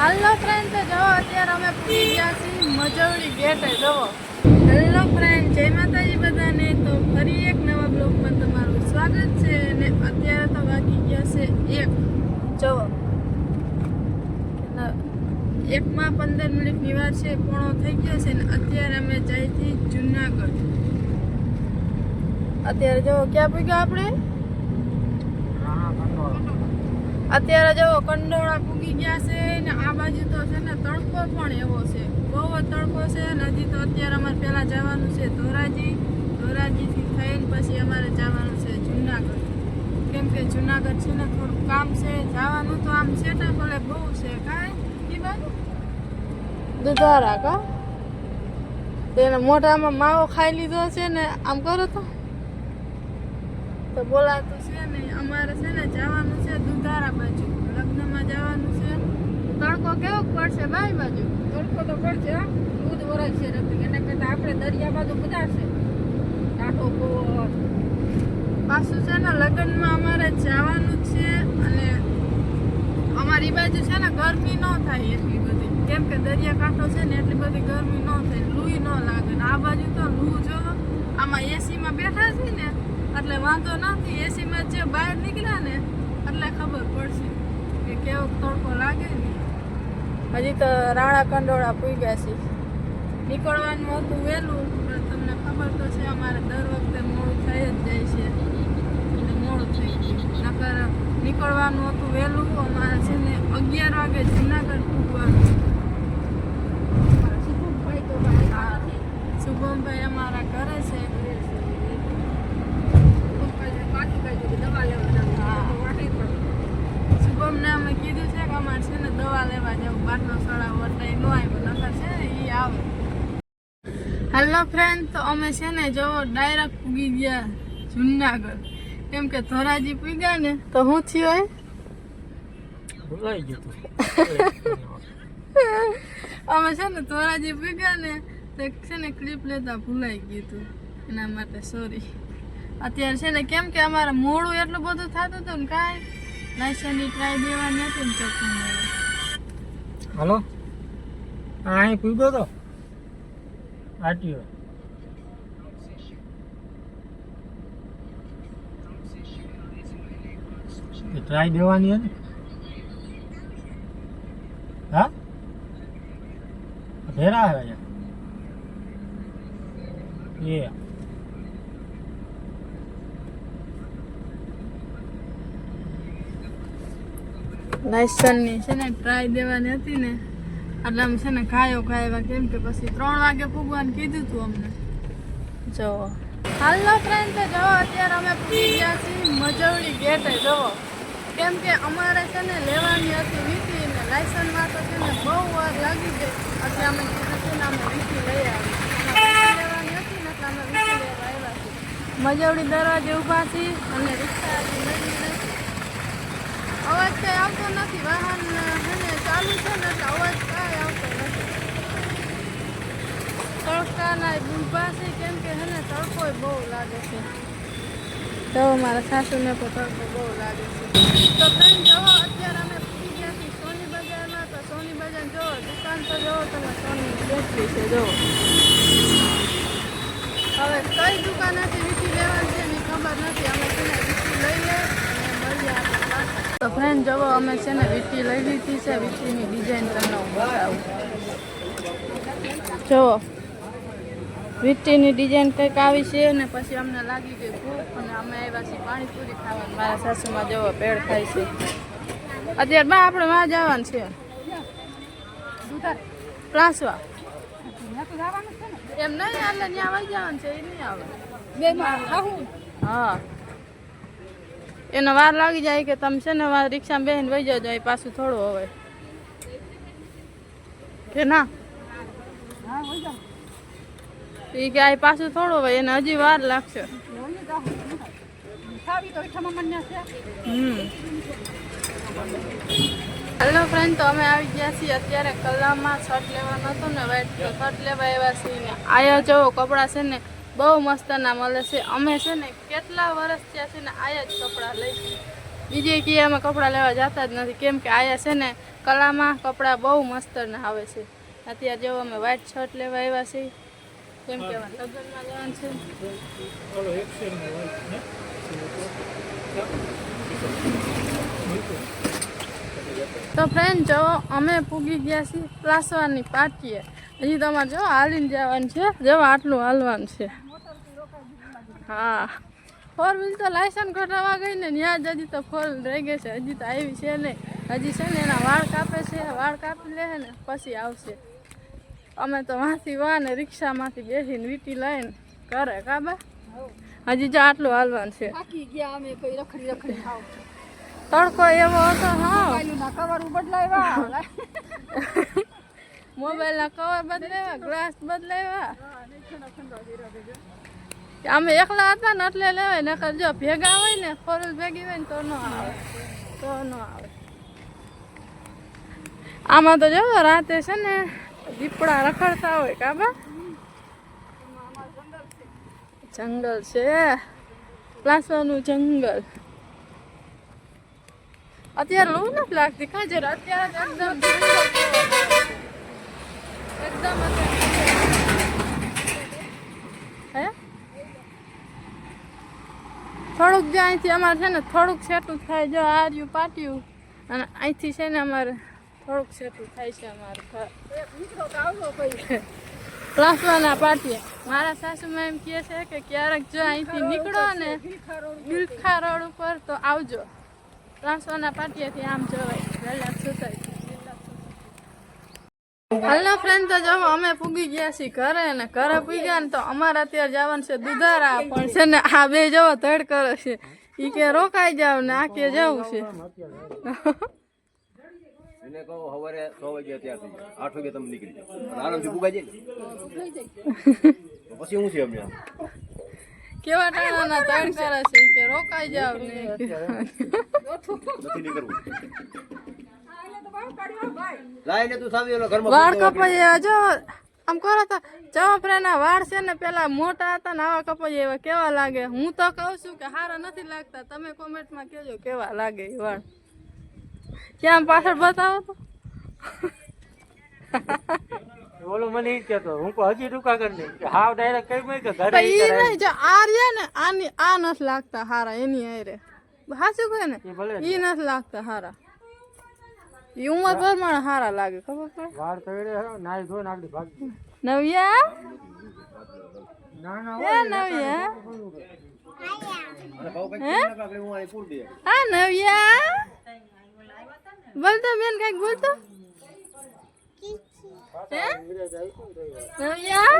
Hello friend, તો જો અત્યારે અમે પૂરી ગયા છીએ મજવડી ગેટે. જુઓ. હેલો ફ્રેન્ડ, જય માતાજી બધાને. તો ફરી એક નવા બ્લોગમાં તમારું સ્વાગત છે. અને અત્યારે તો વાગી ગયા છે 1. જુઓ, 1માં 15 મિનિટની વાર છે, પોણો થઈ ગયો છે. ને અત્યારે અમે જઈથી જુનાગઢ. અત્યારે જો ક્યાં પૂગ્યા આપણે? અત્યારે જો કંડોળા પૂગી ગયા છે. ને આ બાજુ તો છે ને તડકો પણ એવો છે, બહુ જ તડકો છે. ને હજી તો અત્યારે અમારે પહેલાં જવાનું છે ધોરાજીથી થઈને પછી અમારે જવાનું છે જુનાગઢ. કેમ કે જુનાગઢ છે ને થોડુંક કામ છે. જવાનું તો આમ સેટા પડે બહુ છે. કાંઈ એ બાજુ દુધારા કા તેને મોઢામાં માવો ખાઈ લીધો છે ને આમ કરો તો બોલાતું છે ને. અમારે છે ને જવાનું છે દુધારા બાજુ, લગ્નમાં જવાનું છે. તડકો કેવો પડશે બાઈ બાજુ? તડકો તો પડશે, દૂધ વરાય છે રફી. એના કરતાં આપણે દરિયા બાજુ બધા છે ટાટો બોટ. પાછું છે ને લગ્નમાં અમારે જવાનું જ છે. અને અમારી બાજુ છે ને ગરમી ન થાય એટલી બધી, કેમ કે દરિયાકાંઠો છે ને એટલી બધી ગરમી ન થાય, લૂઈ ન લાગે. ને આ બાજુ તો લૂ જો આમાં એસીમાં બેઠા છે ને એટલે વાંધો નથી. એસીમાં જે બહાર નીકળ્યા ને એટલે ખબર પડશે કે કેવો તડકો લાગે ને. હજી તો રાણા કંડોળા પૂગ્યા છે. નીકળવાનું હતું વહેલું, પણ તમને ખબર તો છે અમારે દર વખતે મોડું થઈ જ જાય છે. એટલે મોડું થઈ ગયું. નકર નીકળવાનું હતું વહેલું. અમારે છે ને 11 વાગે જુનાગઢ પૂગવાનું. શુભમભાઈ અમારા ઘરે છે. શુભમને અમે કીધું છે કે અમારે છે ને દવા લેવા જવું, બાટલો સડાવો એટલે ન આવ્યો, નકર છે ને એ આવે. હેલો ફ્રેન્ડ, તો અમે છે ને જો ડાયરેક્ટ પૂગી ગયા જુનાગઢ. કેમ કે ધોરાજી પૂગ્યા ને તો શું થયું? ભૂલાઈ ગયું અમે છે ને ધોરાજી પૂગ્યા ને તો છે ને ક્લિપ લેતા ભૂલાઈ ગયું હતું, એના માટે સોરી. અત્યારે છે ને કેમ કે અમારે મોડું એટલું બધું થતું હતું ને કાંઈ લાયસન્સની ટ્રાય દેવાની હતી ને ચોખ્ખું. હાલો, અહીં પૂગ્યો તો આટીઓ. ટ્રાય દેવાની હતી. હા, ભેરા આવે એ લાયસન્સની છે ને ટ્રાય દેવાની હતી ને એટલે અમે છે ને ખાયા કેમ કે પછી 3 વાગે પૂગવાનું કીધું હતું અમને. જો હાલો ફ્રેન્ડ, તો જો અત્યારે અમે પૂગી ગયા છીએ મજવડી ગેટે. જુઓ, કેમ કે અમારે છે ને લેવાની હતી વીટી ને લાયસન્સમાં તો છે ને બહુ વાર લાગી ગઈ. એટલે અમે કીધું છે ને અમે વીટી લઈ આવી. લેવાની હતી ને એટલે અમે વીટી લેવા આવ્યા છીએ. મજવડી દરવાજે ઊભા છીએ અને રિક્ષા અવાજ કઈ આવતો નથી. વાહન ચાલુ છે ને એટલે અવાજ કઈ આવતો નથી. તડકાના ઊભા છે કેમ કે હે ને તડકો બહુ લાગે છે. તો મારા સાસુને પણ તડકો બહુ લાગે છે. તો ફ્રેન્ડ જુઓ, અત્યારે અમે પૂરી ગયા છીએ સોની બજારમાં. તો સોની બજાર જુઓ, દુકાન તો જુઓ તમે, સોની બેટરી છે જુઓ. હવે કઈ દુકાનેથી વીટી લેવાની છે એની ખબર નથી. અમે છે ને વીટી લઈએ અને મળીએ આપણે પાછા. તો ફ્રેન્ડ જુઓ, અમે છે ને વીટી લઈ લીધી છે. વીટીની ડિઝાઇન તમને હું બતાવું. જુઓ, વીટીની ડિઝાઇન કંઈક આવી છે. ને પછી અમને લાગી ગઈ ભૂખ અને અમે આવ્યા છીએ પાણીપુરી ખાવાનું. મારા સાસુમાં જુઓ પેડ ખાય છે. અત્યારે બા આપણે માં જવાનું છે પ્લાસવા. એમ નહીં, એટલે ત્યાં આવી જવાનું છે. એ નહીં આવે. હા, એને વાર લાગી જાય કે તમે છે ને રિક્ષામાં બેસીને વહી જજો. એ પાછું થોડું હવે કે ના એ કે આ પાછું થોડું હોય, એને હજી વાર લાગશે. હેલો ફ્રેન્ડ, તો અમે આવી ગયા છીએ અત્યારે કલામાં. શર્ટ લેવાનો હતો ને વાઈટ, તો શર્ટ લેવા આવ્યા છીએ. ને આયા જો કપડાં છે ને બહુ મસ્તના મળે છે. અમે છે ને કેટલા વર્ષ થયા છે ને આયા જ કપડાં લઈશું. બીજે ક્યાંય અમે કપડાં લેવા જતા જ નથી. કેમ કે આયા છે ને કલામાં કપડાં બહુ મસ્ત ને આવે છે. અત્યારે જો અમે વ્હાઈટ શર્ટ લેવા આવ્યા છીએ, કેમ કે લગ્નમાં જવાનું છે. ઓલો એક્સેલનો હોય ને તો ફ્રેન્ડ જો અમે પૂગી ગયા છીએ પ્લાસવાની પાટીએ. હજી તમારે જો હાલીને જવાનું છે, જો આટલું હાલવાનું છે. હા, 4 વ્હીલ તો લાયસન્સ કઢાવવા ગઈ ને ત્યાં જ હજી તો 4 વ્હીલ રહી ગઈ છે, હજી તો આવી છે નહીં. હજી છે ને એના વાળ કાપે છે, વાળ કાપી લે ને પછી આવશે. અમે તો વાંથી વાને રિક્ષામાંથી બેસીને વીટી લઈને કરે કાબા. હજી જો આટલું હાલવાનું છે. થાકી ગયા અમે કોઈ રખડી રખડી ખાવ તડકો એવો હતો. હા, ના કવર બદલાવ્યા મોબાઈલના કવર બદલાવ્યા, ગ્લાસ બદલાવ્યા. અમે એકલા હતા ને એટલે લેવાય, નકર જો ભેગા હોય ને 4 વ્હીલ ભેગી હોય ને તો ન આવે, તો ન આવે. આમાં તો જો રાતે છે ને દીપડા રખડતા હોય કાબા. જંગલ છે, પ્લાસવાનું જંગલ. અત્યારે લૂ નથી લાગતી કાજે, અત્યારે એકદમ એકદમ હે થોડુંક જો અહીંથી અમારે છે ને થોડુંક સેટું થાય. જો આ રહ્યું પાટિયું અને અહીંથી છે ને અમારે થોડુંક સેટું થાય છે અમારે ઘર. પ્લાસવાના પાટીએ મારા સાસુમાં એમ કહે છે કે ક્યારેક જો અહીંથી નીકળો ને બિલખા રોડ ઉપર તો આવજો. પ્લાસવાના પાટીએથી આમ જવાય વેલાક સોસાયટી. હાલના ફ્રેન્ડ તો જો અમે પૂગી ગયા છીએ ઘરે, ને ઘરે પૂગ્યા ને તો અમારે અત્યારે જવાનું છે દુધારા. પણ છે ને આ બે જવો ધડ કરે છે, એ કે રોકાઈ જાવ ને આ કે જવું છે. એને કહો સવારે 6 વાગે ત્યાંથી 8 વાગે તમે નીકળી જાઓ, આરામથી ભૂગાઈ જાય ને પછી હું છે અમને કેવા ટાણાના ધડ કરે છે, ઈ કે રોકાઈ જાવ ને નથી નીકળવું. લાઈને તું સાવી ઓલો ઘરમાં વાળ કપાઈ જો આમ કરો તો ચવાફરાના વાળ છે ને પેલા મોટા હતા ને આવા કપાઈ એવા કેવા લાગે. હું તો કહું છું કે સારા નથી લાગતા, તમે કોમેન્ટમાં કહેજો કેવા લાગે એ વાળ. ક્યાં પાછળ બતાવો તો. ઓલો મને ઈ કહેતો, હું કહું હજી ટૂંકા કરી દે કે હાવ ડાયરેક્ટ કઈ મેં કે ઘરે ઈ નહીં, જો આ રહ્યા ને આની આ નથી લાગતા હારા, એની હારે સાચું કહે ને એ ભલે ઈ નથી લાગતા હારા. ઈ ઉંમર પ્રમાણે હારા લાગે, ખબર પડે. વાળ તળે નાઈ ધોઈને આગળ ભાગી. નવ્યા ના ના એ નવ્યા અને ભાવ કઈ આપણે હું અહીં પૂર દે. હા નવ્યા બોલતો બેન કઈક બોલતો. હે નવ્યા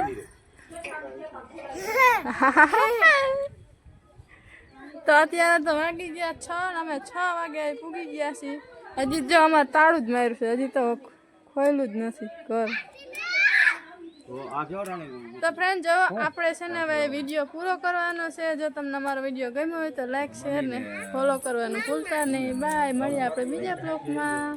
તો અત્યારે તો વાગી ગયા 6 ને અમે 6 વાગે પૂગી ગયા છીએ. હજી જો અમારે તાળું જ માર્યું છે, હજી તો ખોયલું જ નથી ઘર. તો આ કેવો રાણી તો ફ્રેન્ડ જો આપણે છે ને હવે વિડીયો પૂરો કરવાનો છે. જો તમને અમારો વિડીયો ગમ્યો હોય તો લાઈક શેર ને ફોલો કરવાનું ભૂલતા નહીં. બાય, મળીએ આપણે બીજા બ્લોગમાં.